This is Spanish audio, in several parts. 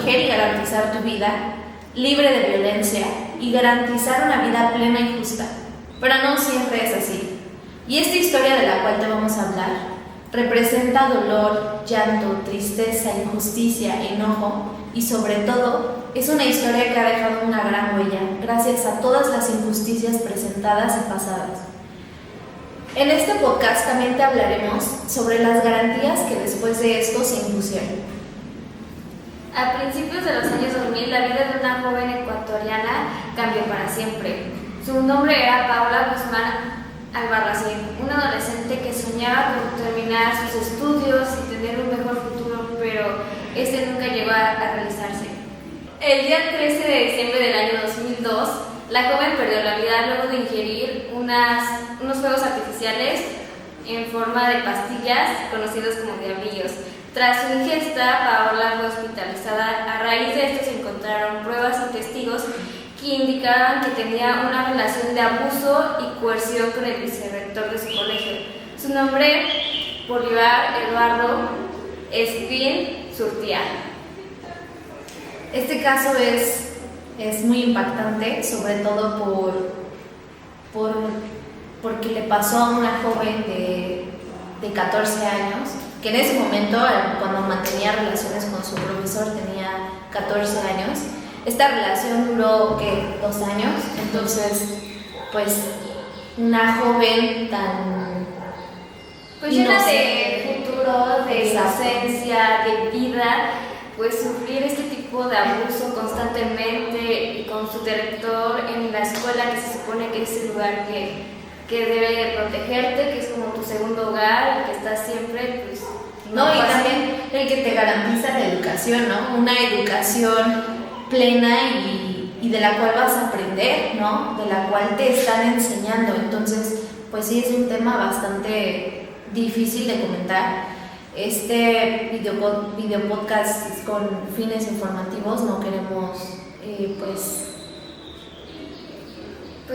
proteger y garantizar tu vida, libre de violencia y garantizar una vida plena y justa. Pero no siempre es así. Y esta historia de la cual te vamos a hablar representa dolor, llanto, tristeza, injusticia, enojo y sobre todo es una historia que ha dejado una gran huella gracias a todas las injusticias presentadas y pasadas. En este podcast también te hablaremos sobre las garantías que después de esto se impusieron. A principios de los años 2000, la vida de una joven ecuatoriana cambió para siempre. Su nombre era Paola Guzmán Albarracín, una adolescente que soñaba con terminar sus estudios y tener un mejor futuro, pero este nunca llegó a realizarse. El día 13 de diciembre del año 2002, la joven perdió la vida luego de ingerir unos fuegos artificiales en forma de pastillas conocidos como diablillos. Tras su ingesta, Paola fue hospitalizada. A raíz de esto se encontraron pruebas y testigos que indicaban que tenía una relación de abuso y coerción con el vicerrector de su colegio. Su nombre, Bolívar Eduardo Espín Surtía. Este caso es muy impactante, sobre todo porque le pasó a una joven de 14 años, que en ese momento, cuando mantenía relaciones con su profesor, tenía 14 años. Esta relación duró, 2 años, entonces, pues, una joven tan llena de futuro, de inocencia, de vida, pues sufrir este tipo de abuso constantemente y con su director en la escuela, que se supone que es el lugar que debe de protegerte, que es como tu segundo hogar, que estás siempre, pues... No, y también el que te garantiza la educación, ¿no? Una educación plena y de la cual vas a aprender, ¿no? De la cual te están enseñando. Entonces, pues sí, es un tema bastante difícil de comentar. Este video podcast es con fines informativos, no queremos, pues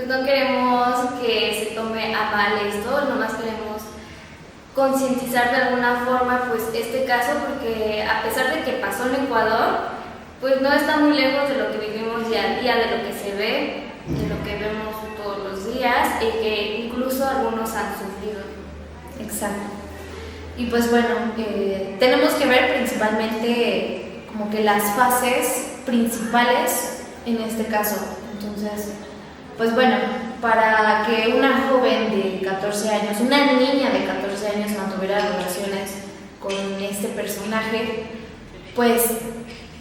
no queremos que se tome a mal esto, nomás queremos concientizar de alguna forma pues este caso, porque a pesar de que pasó en Ecuador, pues no está muy lejos de lo que vivimos día a día, de lo que se ve, de lo que vemos todos los días y que incluso algunos han sufrido. Exacto. Y pues bueno, tenemos que ver principalmente como que las fases principales en este caso. Entonces, pues bueno, para que una joven de 14 años, una niña de 14 años mantuviera relaciones con este personaje, pues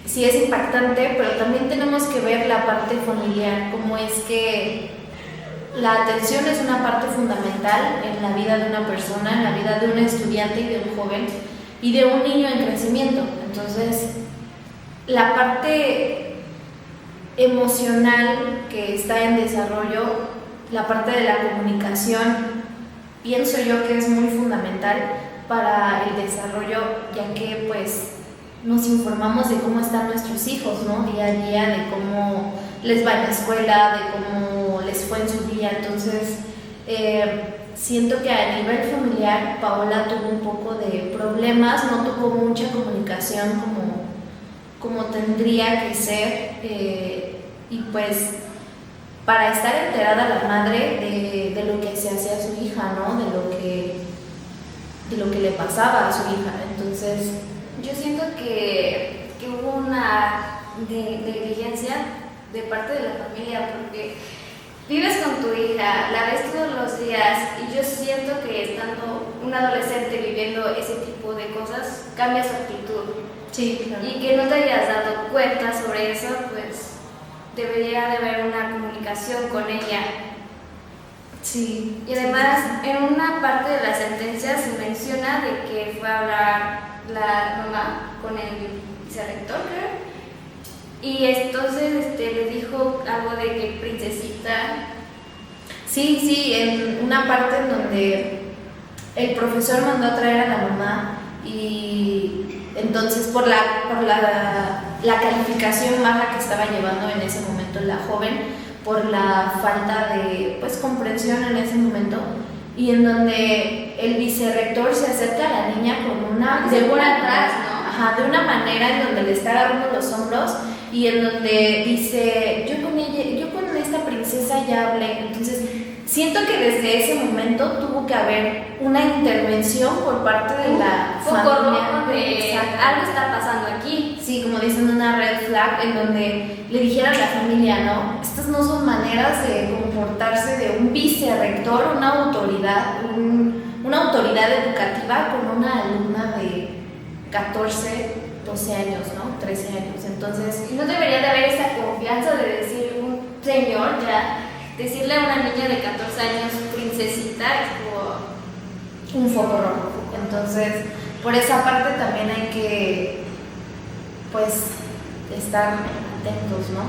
sí es impactante, pero también tenemos que ver la parte familiar, cómo es que la atención es una parte fundamental en la vida de una persona, en la vida de un estudiante y de un joven y de un niño en crecimiento. Entonces, la parte emocional que está en desarrollo, la parte de la comunicación, pienso yo que es muy fundamental para el desarrollo, ya que pues nos informamos de cómo están nuestros hijos, ¿no? Día a día, de cómo les va en la escuela, de cómo les fue en su día. Entonces, siento que a nivel familiar Paola tuvo un poco de problemas, no tuvo mucha comunicación como tendría que ser, y pues para estar enterada la madre de lo que se hacía a su hija, ¿no? De lo que le pasaba a su hija. Entonces, yo siento que hubo una negligencia de parte de la familia, porque vives con tu hija, la ves todos los días, y yo siento que estando un adolescente viviendo ese tipo de cosas, cambia su actitud. Sí, claro. Y que no te hayas dado cuenta sobre eso, pues debería de haber una comunicación con ella. Sí. Y además, en una parte de la sentencia se menciona de que fue a hablar la mamá con el vicerrector, creo. Y entonces le dijo algo de que princesita. Sí, en una parte en donde el profesor mandó a traer a la mamá, y entonces por la calificación baja que estaba llevando en ese momento la joven, por la falta de comprensión en ese momento, y en donde el vicerrector se acerca a la niña con una de por atrás, ¿no? ajá, de una manera en donde le está agarrando los hombros y en donde dice, yo con esta princesa ya hablé. Entonces, siento que desde ese momento tuvo que haber una intervención por parte de la familia. De algo está pasando aquí. Sí, como dicen, una red flag en donde le dijeran a la familia, no, estas no son maneras de comportarse de un vicerrector, una autoridad educativa con una alumna de 14, 12 años, ¿no? 13 años. Entonces, no debería de haber esa confianza de decir un señor ya, decirle a una niña de 14 años princesita es como un foco rojo. Entonces, por esa parte también hay que, pues, estar atentos, ¿no?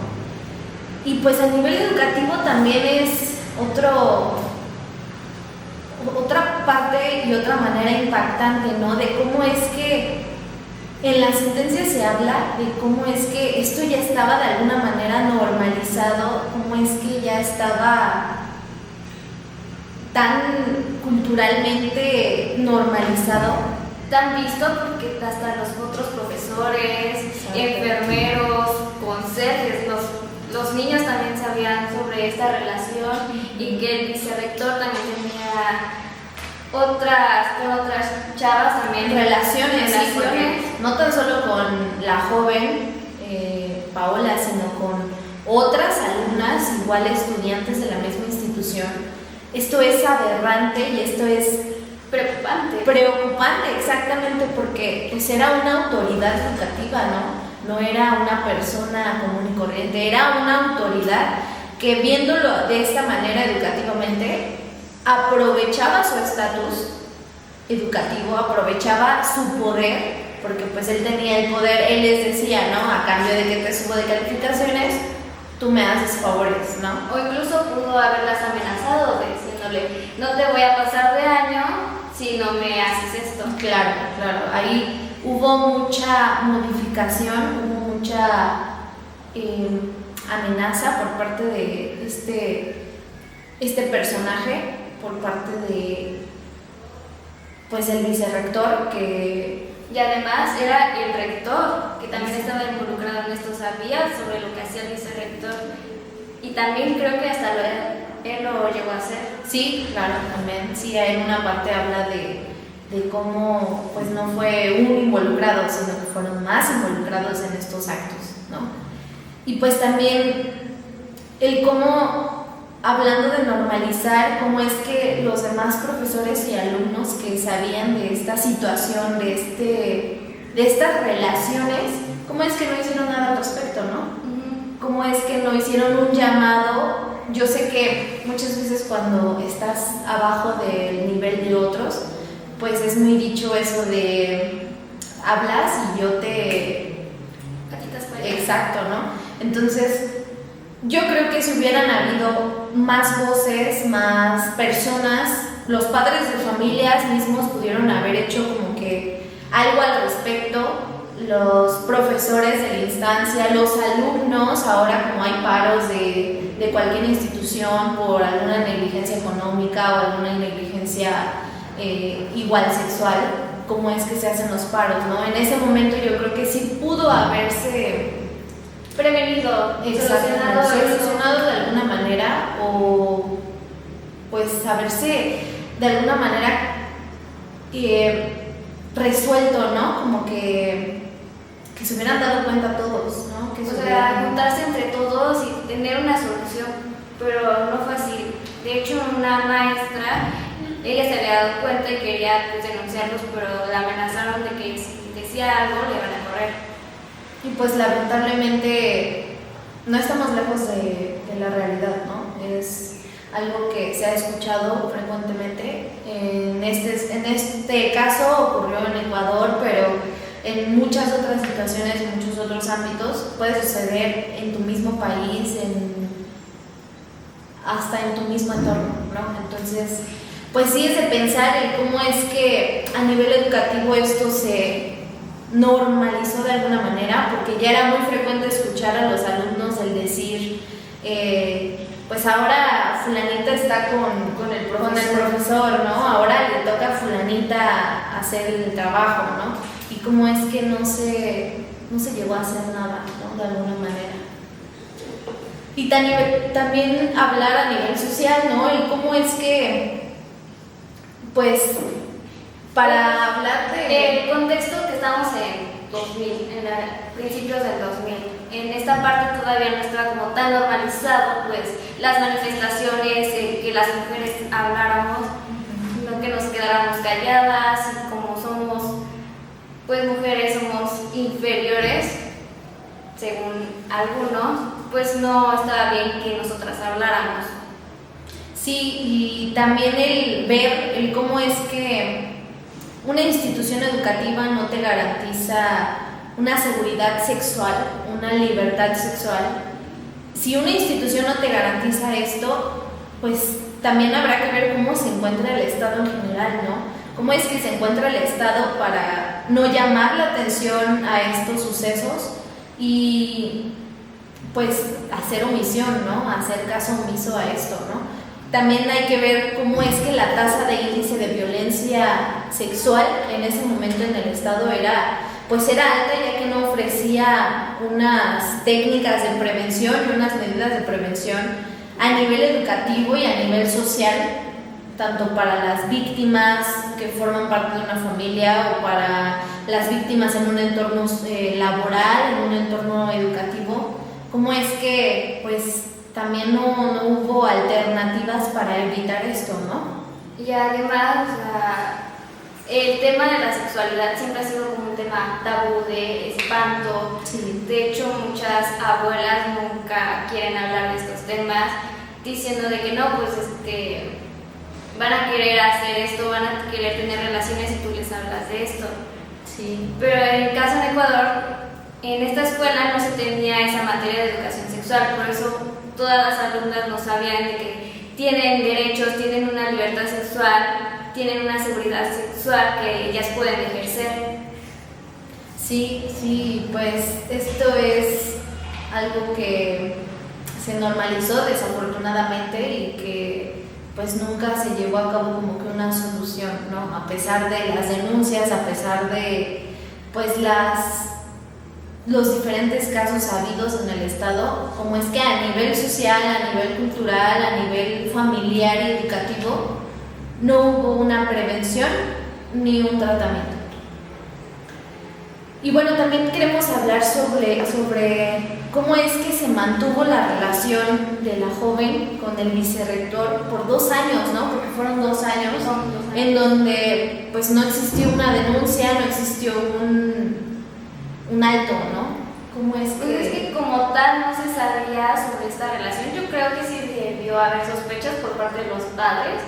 Y pues a nivel educativo también es otra parte y otra manera impactante, ¿no? De cómo es que en la sentencia se habla de cómo es que esto ya estaba de alguna manera normalizado, cómo es que ya estaba tan culturalmente normalizado, tan visto, porque hasta los otros profesores, exacto, enfermeros, conserjes, los niños también sabían sobre esta relación y que el vicerrector también tenía con otras chavas también relaciones. Sí, no tan solo con la joven Paola, sino con otras alumnas, igual estudiantes de la misma institución. Esto es aberrante y esto es preocupante, exactamente, porque pues era una autoridad educativa, no era una persona común y corriente, era una autoridad que, viéndolo de esta manera educativamente, aprovechaba su estatus educativo, aprovechaba su poder, porque pues él tenía el poder. Él les decía, ¿no? A cambio de que te subo de calificaciones, tú me haces favores, ¿no? O incluso pudo haberlas amenazado diciéndole, no te voy a pasar de año si no me haces esto. Claro, ahí hubo mucha modificación, hubo mucha amenaza por parte de este personaje, por parte de pues el vicerrector, que y además era el rector, que también estaba involucrado en esto, sabía sobre lo que hacía el vicerrector, y también creo que hasta él lo llegó a hacer. Sí, claro, también. Sí, en una parte habla de cómo pues no fue un involucrado, sino que fueron más involucrados en estos actos, ¿no? Y pues también el cómo, hablando de normalizar, cómo es que los demás profesores y alumnos que sabían de esta situación, de estas relaciones, cómo es que no hicieron nada al respecto, ¿no? Cómo es que no hicieron un llamado. Yo sé que muchas veces cuando estás abajo del nivel de otros, pues es muy dicho eso de hablas y yo te... patitas fuera. Exacto, ¿no? Entonces, yo creo que si hubieran habido más voces, más personas, los padres de familias mismos pudieron haber hecho como que algo al respecto, los profesores de la instancia, los alumnos, ahora como hay paros de cualquier institución por alguna negligencia económica o alguna negligencia igual sexual, cómo es que se hacen los paros, ¿no? En ese momento yo creo que sí pudo haberse prevenido, solucionado de alguna manera, o pues haberse de alguna manera resuelto, ¿no? Como que se hubieran dado cuenta todos, ¿no? Que juntarse entre todos y tener una solución, pero no fue así. De hecho, una maestra, ella se había dado cuenta y quería pues, denunciarlos, pero la amenazaron de que si decía algo le iban a correr. Y pues lamentablemente no estamos lejos de la realidad, ¿no? Es algo que se ha escuchado frecuentemente. En este caso ocurrió en Ecuador, pero en muchas otras situaciones, en muchos otros ámbitos, puede suceder en tu mismo país, hasta en tu mismo entorno, ¿no? Entonces, pues sí es de pensar en cómo es que a nivel educativo esto se normalizó de alguna manera, porque ya era muy frecuente escuchar a los alumnos el decir, pues ahora fulanita está con el profesor, ¿no? Ahora le toca a fulanita hacer el trabajo, ¿no? Y cómo es que no se llegó a hacer nada, ¿no? De alguna manera. Y también hablar a nivel social, ¿no? Y cómo es que, pues, para hablar de... El contexto que estamos en 2000, principios del 2000, en esta parte todavía no estaba como tan normalizado, pues, las manifestaciones, que las mujeres habláramos, no que nos quedáramos calladas, y como somos, pues, mujeres somos inferiores, según algunos, pues no estaba bien que nosotras habláramos. Sí, y también el ver el cómo es que una institución educativa no te garantiza una seguridad sexual, una libertad sexual. Si una institución no te garantiza esto, pues también habrá que ver cómo se encuentra el Estado en general, ¿no? Cómo es que se encuentra el Estado para no llamar la atención a estos sucesos y pues hacer omisión, ¿no? Hacer caso omiso a esto, ¿no? También hay que ver cómo es que la tasa de índice de violencia sexual en ese momento en el Estado era alta, ya que no ofrecía unas técnicas de prevención y unas medidas de prevención a nivel educativo y a nivel social, tanto para las víctimas que forman parte de una familia o para las víctimas en un entorno laboral, en un entorno educativo. Cómo es que pues también no hubo alternativas para evitar esto, ¿no? Y además, o sea, el tema de la sexualidad siempre ha sido como un tema tabú, de espanto. Sí. De hecho, muchas abuelas nunca quieren hablar de estos temas, diciendo de que no, pues van a querer hacer esto, van a querer tener relaciones y tú les hablas de esto. Sí. Pero en el caso de Ecuador, en esta escuela no se tenía esa materia de educación sexual, por eso todas las alumnas no sabían de que tienen derechos, tienen una libertad sexual, tienen una seguridad sexual que ellas pueden ejercer. Sí, pues esto es algo que se normalizó desafortunadamente y que pues nunca se llevó a cabo como que una solución, ¿no? A pesar de las denuncias, a pesar de pues los diferentes casos habidos en el Estado, como es que a nivel social, a nivel cultural, a nivel familiar y educativo, no hubo una prevención ni un tratamiento. Y bueno, también queremos hablar sobre cómo es que se mantuvo la relación de la joven con el vicerrector por 2 años, ¿no? Porque fueron 2 años en donde pues no existió una denuncia, no existió un alto, ¿no? ¿Cómo es que...? Pues es que como tal no se sabía sobre esta relación. Yo creo que sí debió haber sospechas por parte de los padres,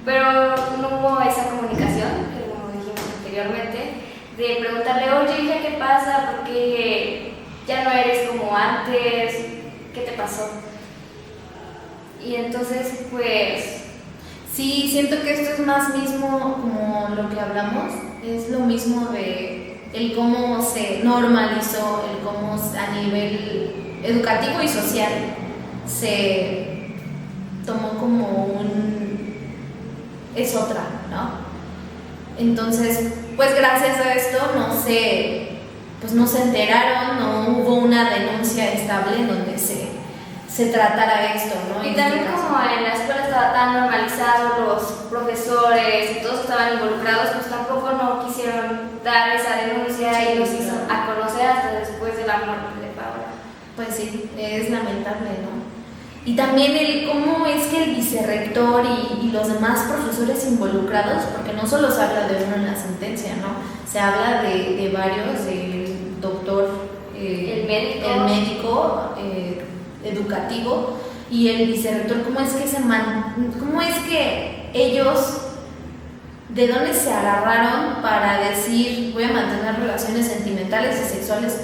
pero no hubo esa comunicación, que como dijimos anteriormente, de preguntarle, oye hija, ¿qué pasa? ¿Por qué ya no eres como antes? ¿Qué te pasó? Y entonces pues... Sí, siento que esto es más mismo como lo que hablamos, es lo mismo de el cómo se normalizó, el cómo a nivel educativo y social se tomó como es otra, ¿no? Entonces, pues gracias a esto no se enteraron, no hubo una denuncia estable en donde se tratara esto, ¿no? Y también como en la escuela estaba tan normalizado, los profesores y todos estaban involucrados, pues tampoco no quisieron dar esa denuncia y los hizo a conocer hasta después de la muerte de Paola. Pues sí, es lamentable, ¿no? Y también cómo es que el vicerrector y los demás profesores involucrados, porque no solo se habla de uno en la sentencia, ¿no? Se habla de varios, del doctor, el médico educativo y el vicerrector, cómo es que ellos, de dónde se agarraron para decir voy a mantener relaciones sentimentales y sexuales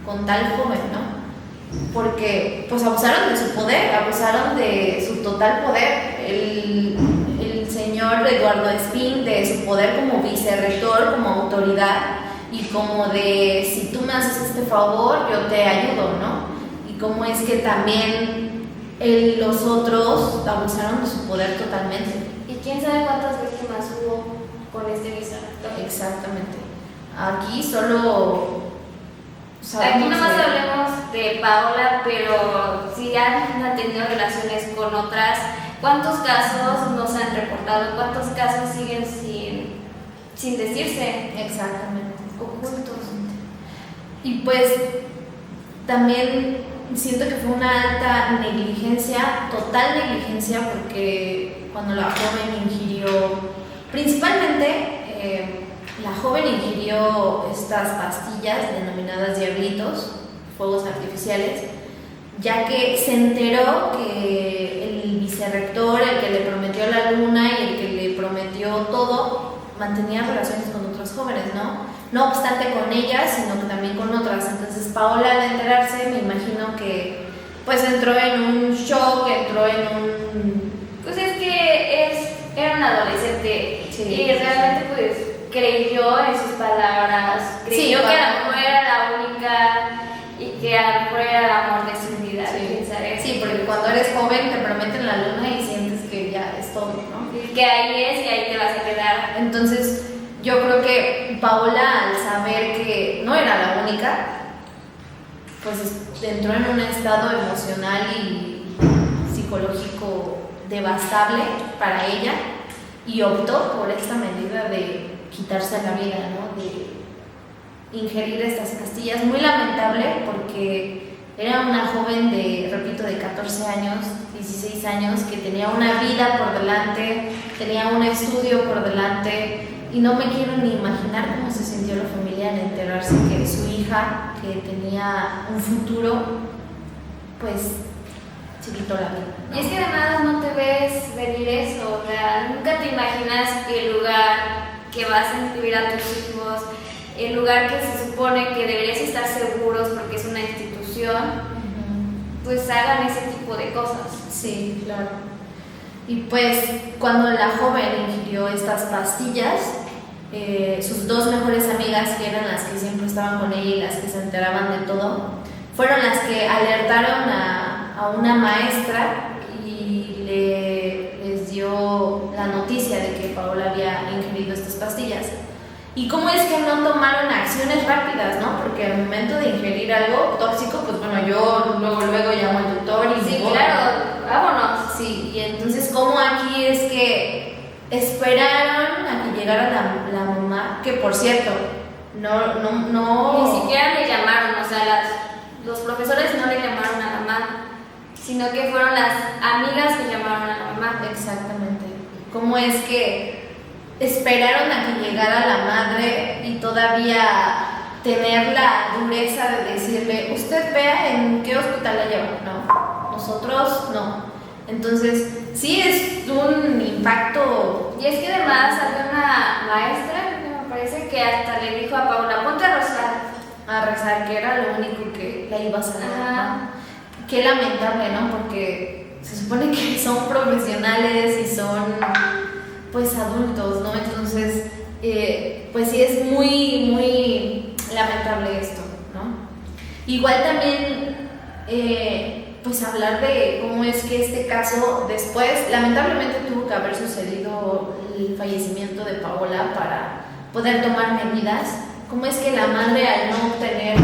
con tal joven, ¿no? Porque pues abusaron de su poder, abusaron de su total poder. El señor Eduardo Espín, de su poder como vicerrector, como autoridad, y como de si tú me haces este favor, yo te ayudo, ¿no? Y cómo es que también los otros abusaron de su poder totalmente. Y quién sabe cuántas víctimas hubo con este vicerrector. Exactamente. Aquí solo aquí nomás hablemos de Paola, pero si han tenido relaciones con otras, ¿cuántos casos nos han reportado? ¿Cuántos casos siguen sin decirse? Exactamente. Ocultos. Y pues también siento que fue una alta negligencia, total negligencia, porque cuando la joven ingirió, principalmente la joven ingirió estas pastillas denominadas diablitos, fuegos artificiales, ya que se enteró que el vicerrector, el que le prometió la luna y el que le prometió todo, mantenía relaciones con otros jóvenes, ¿no? No obstante con ellas, sino que también con otras. Entonces Paola, al enterarse, me imagino que pues entró en un shock, entró en un... Pues es que era una adolescente, sí, y realmente pues creyó en sus palabras, creyó que a lo mejor era la única y que a lo mejor era el amor de su vida. Sí, porque cuando eres joven te prometen la luna y sientes que ya es todo, ¿no? Y que ahí es y ahí te vas a quedar. Entonces yo creo que Paola, al saber que no era la única, pues entró en un estado emocional y psicológico devastable para ella y optó por esta medida de quitarse la vida, ¿no? De ingerir estas pastillas. Muy lamentable porque era una joven repito, de 14 años, 16 años, que tenía una vida por delante, tenía un estudio por delante, y no me quiero ni imaginar cómo se sintió la familia al enterarse que su hija, que tenía un futuro, pues se quitó la vida, ¿no? Y es que además no te ves venir eso, o sea, nunca te imaginas el lugar que vas a inscribir a tus hijos, el lugar que se supone que deberías estar seguros porque es una institución, pues hagan ese tipo de cosas. Sí, claro. Y pues cuando la joven ingirió estas pastillas, sus dos mejores amigas, que eran las que siempre estaban con ella y las que se enteraban de todo, fueron las que alertaron a una maestra y les dio la noticia de que Paola había ingerido estas pastillas. ¿Y cómo es que no tomaron acciones rápidas, no? Porque al momento de ingerir algo tóxico, pues bueno, yo luego llamo al doctor y... Sí, claro, vámonos. Sí, y entonces, ¿cómo aquí es que esperaron a que llegara la mamá? Que por cierto, no... Ni siquiera le llamaron, o sea, los profesores no le llamaron a la mamá, sino que fueron las amigas que llamaron a la mamá. Exactamente. ¿Cómo es que esperaron a que llegara la madre y todavía tener la dureza de decirle, usted vea en qué hospital la llevan? No, nosotros no. Entonces, sí es un impacto. Y es que además había una maestra, me parece, que hasta le dijo a Paola, ponte a rezar. A rezar, que era lo único que la iba a salvar, ¿no? Qué lamentable, ¿no? Porque se supone que son profesionales y son, pues, adultos, ¿no? Entonces, pues sí es muy, muy lamentable esto, ¿no? Igual también, pues hablar de cómo es que este caso después, lamentablemente tuvo que haber sucedido el fallecimiento de Paola para poder tomar medidas. Cómo es que la madre, al no obtener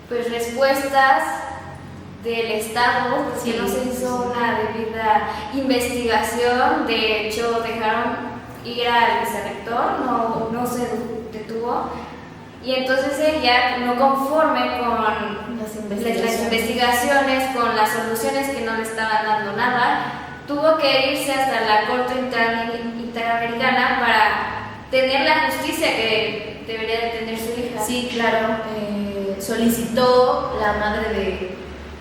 pues respuestas del Estado, pues sí, que no se hizo una debida investigación, de hecho dejaron ir al vicerrector, no se detuvo, y entonces ella, no conforme con las investigaciones, con las soluciones que no le estaban dando nada, tuvo que irse hasta la Corte Interamericana para tener la justicia que debería de tener su hija. Sí, claro. Solicitó la madre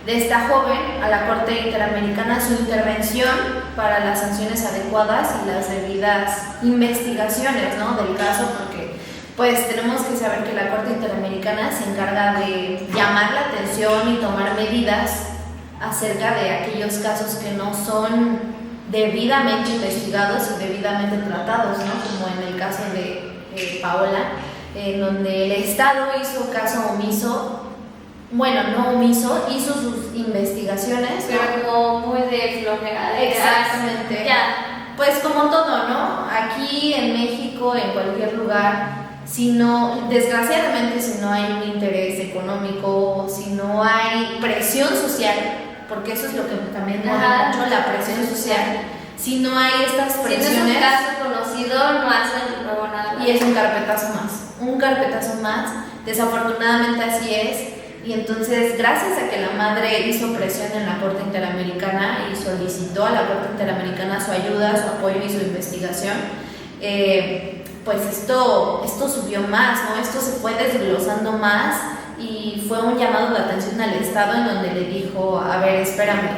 de esta joven a la Corte Interamericana su intervención para las sanciones adecuadas y las debidas investigaciones, ¿no?, del caso, porque pues tenemos que saber que la Corte Interamericana se encarga de llamar la atención y tomar medidas acerca de aquellos casos que no son debidamente investigados y debidamente tratados, ¿no?, como en el caso de Paola, en donde el Estado hizo caso omiso, bueno, no omiso, hizo sus investigaciones, pero como muy de flojera. Exactamente. Ya. pues como todo, ¿no? Aquí en México, en cualquier lugar, si no, desgraciadamente, si no hay un interés económico, si no hay presión social, porque eso es lo que también mola mucho, la presión social, si no hay estas presiones... Si no es un caso conocido, no hacen luego nada. Y es un carpetazo más, desafortunadamente así es. Y entonces, gracias a que la madre hizo presión en la Corte Interamericana y solicitó a la Corte Interamericana su ayuda, su apoyo y su investigación, pues esto subió más, ¿no? Esto se fue desglosando más y fue un llamado de atención al Estado en donde le dijo, a ver, espérame,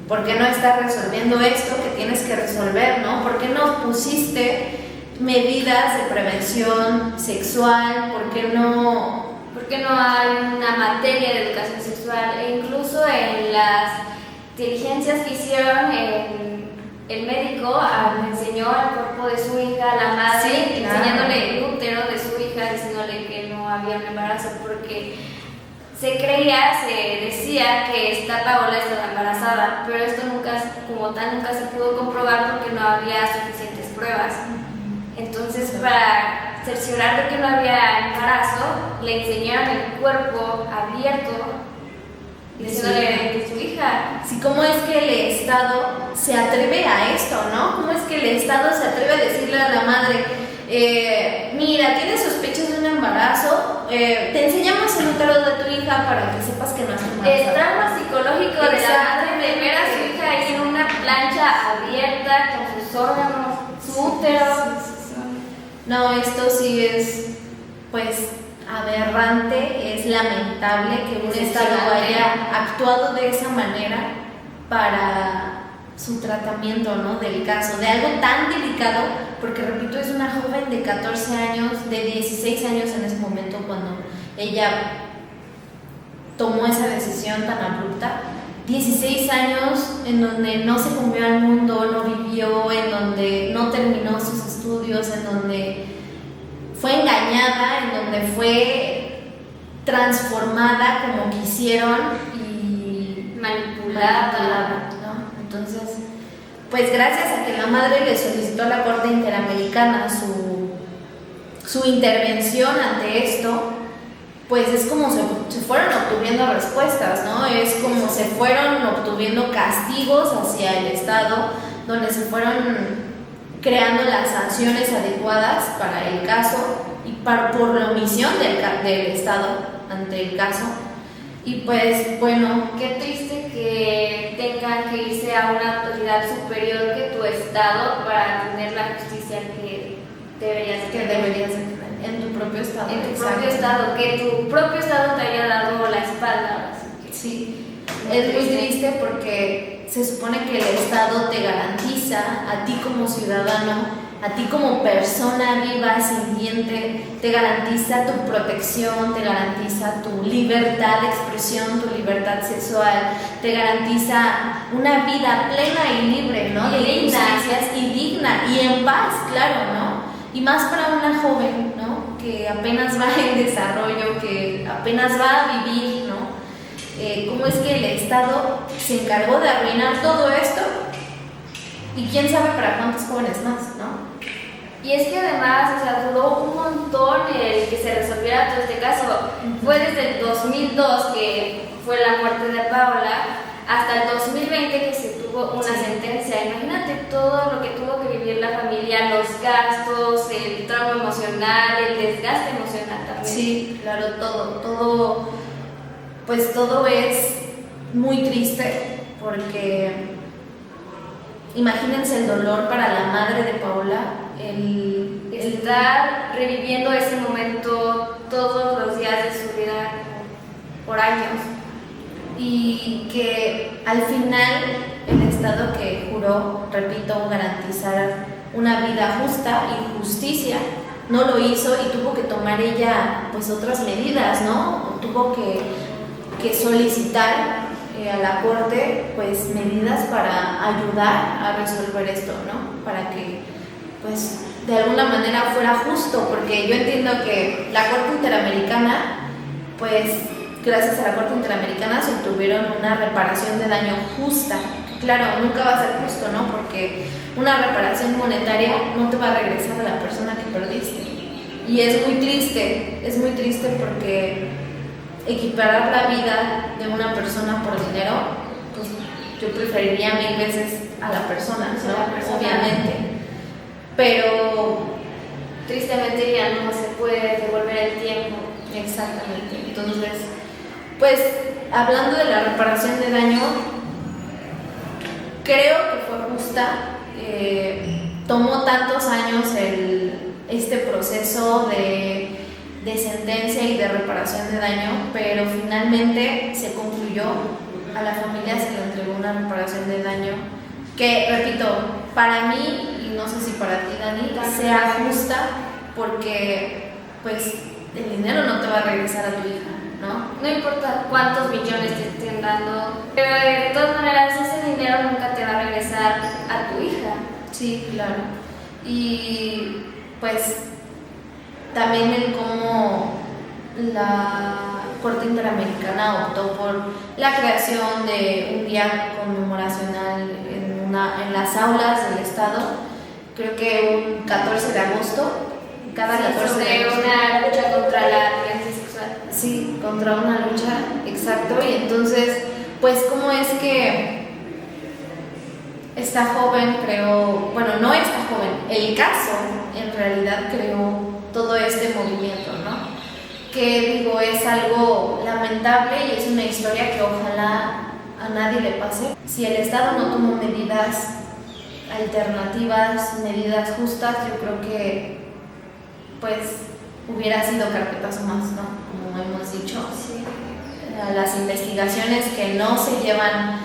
¿por qué no estás resolviendo esto que tienes que resolver, ¿no? ¿Por qué no pusiste medidas de prevención sexual? ¿Por qué no hay una materia de educación sexual? E incluso en las diligencias que hicieron, el médico enseñó el cuerpo de su hija a la madre, sí, claro, enseñándole el útero de su hija, diciéndole que no había un embarazo, porque se decía que esta Paola estaba embarazada, pero esto nunca se pudo comprobar porque no había suficientes pruebas. Entonces, para cerciorar de que no había embarazo, le enseñaron el cuerpo abierto diciéndole que su hija. Sí, ¿cómo es que el Estado se atreve a esto, no? ¿Cómo es que el Estado se atreve a decirle a la madre, mira, tienes sospechas de un embarazo, te enseñamos el útero de tu hija para que sepas que no es embarazada? El trauma psicológico de la madre de ver a su hija ahí en una plancha abierta con sus órganos, su útero. No, esto sí es, pues, aberrante, es lamentable que un Estado haya actuado de esa manera para su tratamiento, ¿no?, del caso, de algo tan delicado, porque repito, es una joven de 14 años, de 16 años en ese momento cuando ella tomó esa decisión tan abrupta. 16 años en donde no se comió al mundo, no vivió, en donde no terminó sus estudios, en donde fue engañada, en donde fue transformada como quisieron y manipulada, ¿no? Entonces, pues gracias a que la madre le solicitó a la Corte Interamericana su intervención ante esto, pues es como se fueron obteniendo respuestas, ¿no? Es como se fueron obteniendo castigos hacia el Estado, donde se fueron creando las sanciones adecuadas para el caso y por la omisión del Estado ante el caso. Y pues bueno, qué triste que tengan que irse a una autoridad superior que tu Estado para tener la justicia que deberías tener. En tu propio Estado. En tu propio Estado, que tu propio Estado te haya dado la espalda. Sí, es muy triste porque se supone que el Estado te garantiza a ti como ciudadano, a ti como persona viva, sintiente, te garantiza tu protección, te garantiza tu libertad de expresión, tu libertad sexual, te garantiza una vida plena y libre, ¿no? De inocencias y digna y en paz, claro, ¿no? Y más para una joven, ¿no?, que apenas va en desarrollo, que apenas va a vivir, ¿no? ¿Cómo es que el Estado se encargó de arruinar todo esto? Y quién sabe para cuántos jóvenes más, ¿no? Y es que además, o sea, duró un montón el que se resolviera todo este caso. Fue desde el 2002, que fue la muerte de Paola, hasta el 2020 que se tuvo una sentencia. Imagínate todo lo que tuvo que vivir la familia, los gastos, el trauma emocional, el desgaste emocional también. Sí, claro, todo, pues todo es muy triste porque imagínense el dolor para la madre de Paola, el estar reviviendo ese momento todos los días de su vida por años. Y que al final el Estado que juró, repito, garantizar una vida justa y justicia, no lo hizo y tuvo que tomar ella pues otras medidas, ¿no? Tuvo que solicitar a la Corte pues medidas para ayudar a resolver esto, ¿no? Para que pues de alguna manera fuera justo, porque yo entiendo que la Corte Interamericana pues gracias a la Corte Interamericana se obtuvieron una reparación de daño justa. claro, nunca va a ser justo, ¿no? Porque una reparación monetaria no te va a regresar a la persona que perdiste. Y es muy triste porque equiparar la vida de una persona por dinero, pues yo preferiría 1000 veces a la persona, ¿no? Obviamente. Pero tristemente ya no se puede devolver el tiempo. exactamente. Entonces, pues hablando de la reparación de daño, creo que fue justa. Tomó tantos años este proceso de sentencia y de reparación de daño, pero finalmente se concluyó. A la familia se le entregó una reparación de daño que, repito, para mí, y no sé si para ti, Dani, sea justa, porque pues el dinero no te va a regresar a tu hija, ¿no? No importa cuántos millones te estén dando, pero de todas maneras ese dinero nunca te va a regresar a tu hija. Sí, claro. Y pues también el cómo la Corte Interamericana optó por la creación de un día conmemoracional en las aulas del estado, creo que un 14 de agosto, cada 14 de agosto. Una lucha contra la violencia sexual. Sí, contra una lucha, exacto. Y entonces, pues, ¿cómo es que esta joven creó, bueno, no esta joven, el caso en realidad creó todo este movimiento, ¿no? Que digo, es algo lamentable y es una historia que ojalá a nadie le pase. Si el Estado no tomó medidas alternativas, medidas justas, yo creo que pues hubiera sido carpetazo más, ¿no? Como hemos dicho. Sí. Las investigaciones que no se llevan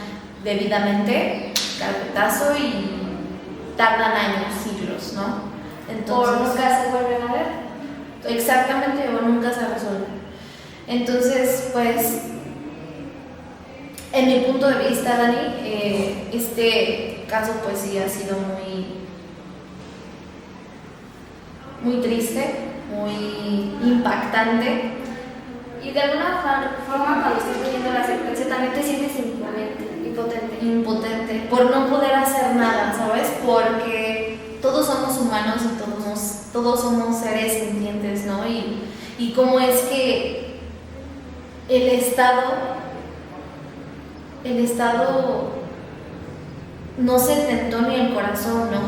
debidamente, carpetazo, y tardan años, siglos, ¿no? Entonces, o nunca se vuelven a ver. Exactamente, o nunca se resuelve. Entonces, pues, en mi punto de vista, Dani, este caso pues sí ha sido muy triste, muy impactante. Y de alguna forma cuando estás leyendo la sentencia también te sientes impotente por no poder hacer nada, ¿sabes? Porque todos somos humanos y todos somos seres sintientes, ¿no? Y cómo es que el Estado no se tentó ni el corazón, ¿no?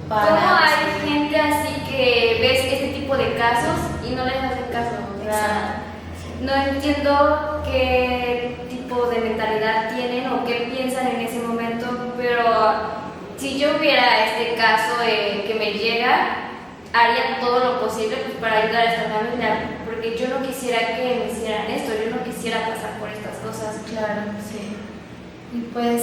¿Cómo hay gente así que ves este tipo de casos y no les hace caso? O sea, no entiendo qué tipo de mentalidad tienen o qué piensan en ese momento, pero si yo viera este caso que me llega, haría todo lo posible pues, para ayudar a esta familia, porque yo no quisiera que me hicieran esto, yo no quisiera pasar por estas cosas. Claro, sí. Y pues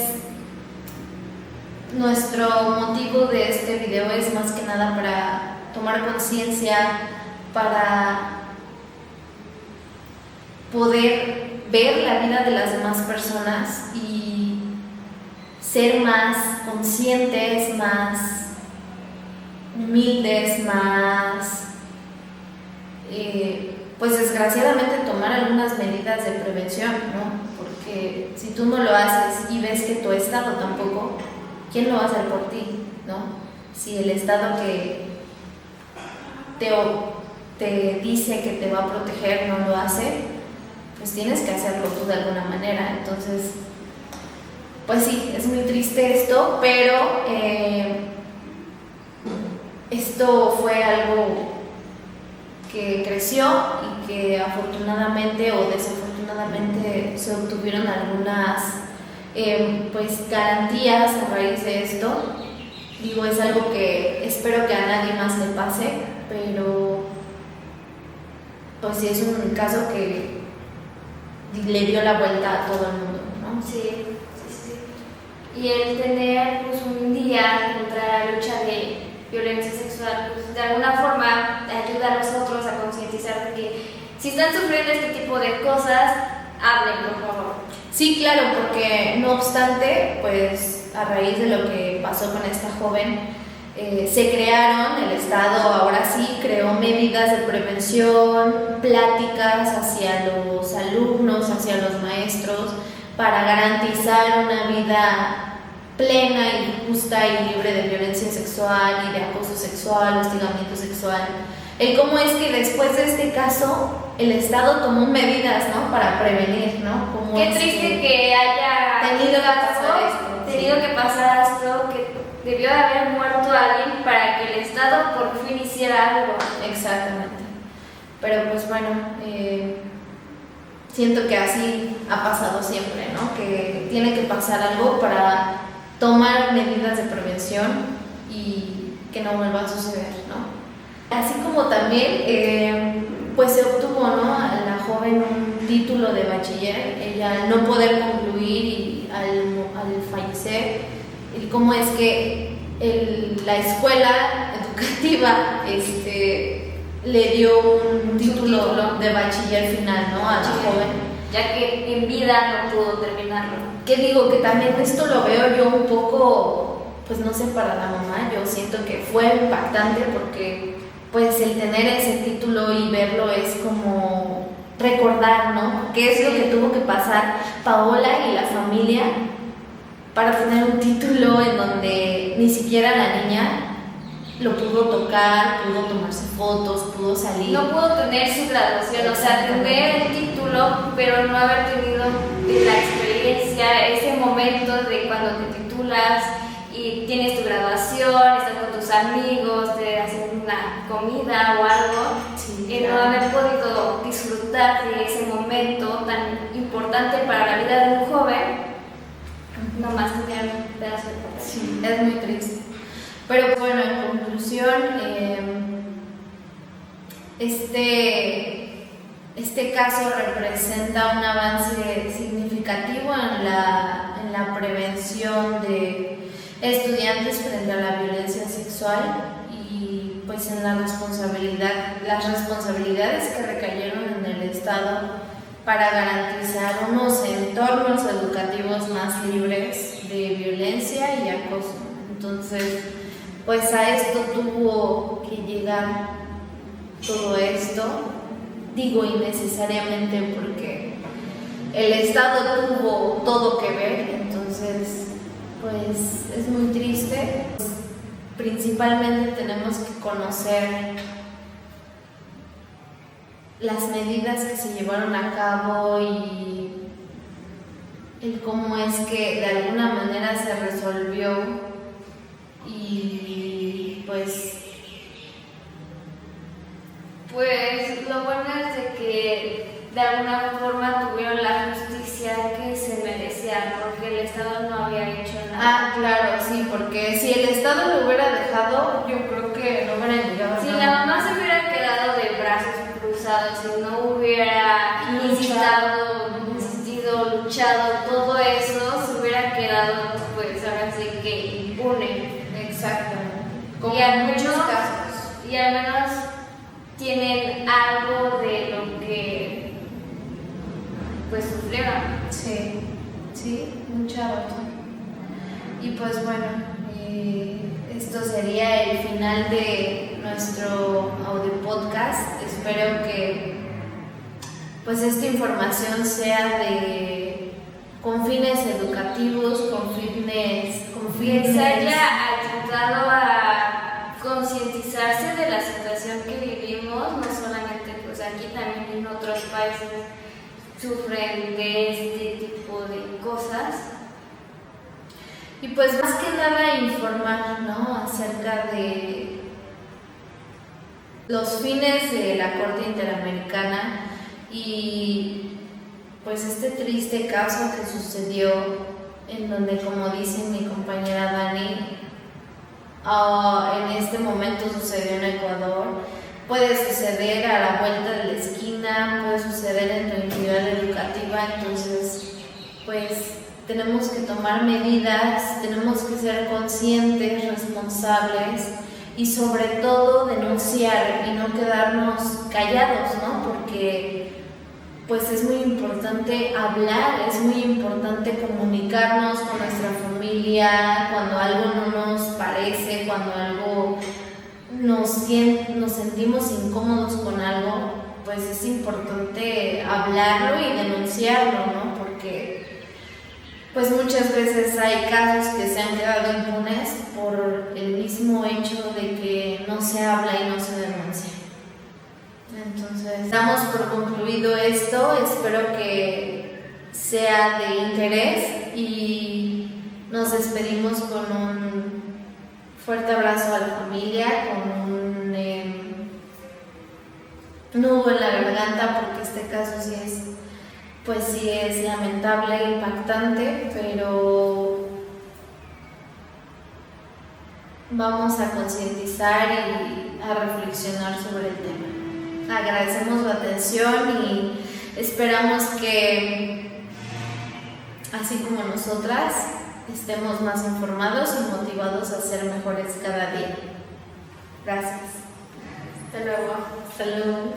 nuestro motivo de este video es más que nada para tomar conciencia, para poder ver la vida de las demás personas y ser más conscientes, más humildes, más, pues desgraciadamente tomar algunas medidas de prevención, ¿no? Porque si tú no lo haces y ves que tu Estado tampoco, ¿quién lo va a hacer por ti, no? Si el Estado que te dice que te va a proteger no lo hace, pues tienes que hacerlo tú de alguna manera. Entonces, pues sí, es muy triste esto, pero esto fue algo que creció y que afortunadamente o desafortunadamente se obtuvieron algunas pues garantías a raíz de esto. Digo, es algo que espero que a nadie más le pase, pero pues sí es un caso que le dio la vuelta a todo el mundo, ¿no? Sí. Y el tener pues, un día contra la lucha de violencia sexual, pues, de alguna forma ayuda a nosotros a concientizar de que si están sufriendo este tipo de cosas, hablen, por favor. Sí, claro, porque no obstante, pues a raíz de lo que pasó con esta joven, se crearon, el Estado ahora sí creó medidas de prevención, pláticas hacia los alumnos, hacia los maestros, para garantizar una vida plena y justa y libre de violencia sexual y de acoso sexual, hostigamiento sexual. El cómo es que después de este caso el Estado tomó medidas, ¿no?, para prevenir, ¿no? Como qué triste que haya tenido que pasar esto, que debió de haber muerto alguien para que el Estado por fin hiciera algo. Exactamente. Pero pues bueno, siento que así ha pasado siempre, ¿no? Que tiene que pasar algo para tomar medidas de prevención y que no vuelva a suceder, ¿no? Así como también, pues se obtuvo, ¿no?, a la joven un título de bachiller, ella al no poder concluir y al fallecer, y cómo es que la escuela educativa le dio un título de bachiller final, ¿no?, a la joven, ya que en vida no pudo terminarlo. Que digo que también esto lo veo yo un poco, pues no sé, para la mamá, yo siento que fue impactante porque pues el tener ese título y verlo es como recordar, ¿no?, qué es lo que tuvo que pasar Paola y la familia para tener un título en donde ni siquiera la niña lo pudo tocar, pudo tomarse fotos, pudo salir. No pudo tener su graduación, o sea, tener el título, pero no haber tenido la experiencia, ese momento de cuando te titulas y tienes tu graduación, estás con tus amigos, te hacen una comida o algo, sí, no haber podido disfrutar de ese momento tan importante para la vida de un joven, nomás tener un pedazo de papel. Sí, es muy triste. Pero bueno, en conclusión, este caso representa un avance significativo en la prevención de estudiantes frente a la violencia sexual y pues en las responsabilidades que recayeron en el Estado para garantizar unos entornos educativos más libres de violencia y acoso. Entonces, pues a esto tuvo que llegar todo esto, digo innecesariamente porque el Estado tuvo todo que ver, entonces pues es muy triste. Principalmente tenemos que conocer las medidas que se llevaron a cabo y el cómo es que de alguna manera se resolvió y pues lo bueno es de que de alguna forma tuvieron la justicia que se merecían porque el Estado no había hecho nada. Ah, claro, sí, porque si el Estado lo hubiera dejado, yo creo que no hubiera llegado a si nada. la mamá se hubiera quedado de brazos cruzados, si no hubiera insistido, luchado, todo eso se hubiera quedado, pues ahora sí que impune. Exactamente. Como Y al en muchos menos- casos. Y al menos tienen algo de lo que pues sufrieron. Sí, sí, mucha razón. Y pues bueno, esto sería el final de nuestro audio podcast. Espero que pues esta información sea con fines educativos, con fines Que se haya ayudado a concientizarse de la situación que vivimos, no solamente pues aquí, también en otros países sufren de este tipo de cosas. y pues más que nada informar, ¿no?, acerca de los fines de la Corte Interamericana y pues este triste caso que sucedió en donde, como dice mi compañera Dani, en este momento sucedió en Ecuador, puede suceder a la vuelta de la esquina, puede suceder en tu entidad educativa, entonces pues tenemos que tomar medidas, tenemos que ser conscientes, responsables y sobre todo denunciar y no quedarnos callados, ¿no? Porque pues es muy importante hablar, es muy importante comunicarnos con nuestra familia cuando algo no nos parece, cuando algo nos sentimos incómodos con algo, pues es importante hablarlo y denunciarlo, ¿no? Porque pues muchas veces hay casos que se han quedado impunes por el mismo hecho de que no se habla y no se denuncia. Entonces, damos por concluido esto, espero que sea de interés y nos despedimos con un fuerte abrazo a la familia, con un nudo en la garganta, porque este caso sí es lamentable, impactante, pero vamos a concientizar y a reflexionar sobre el tema. Agradecemos la atención y esperamos que, así como nosotras, estemos más informados y motivados a ser mejores cada día. Gracias. Hasta luego. Hasta luego.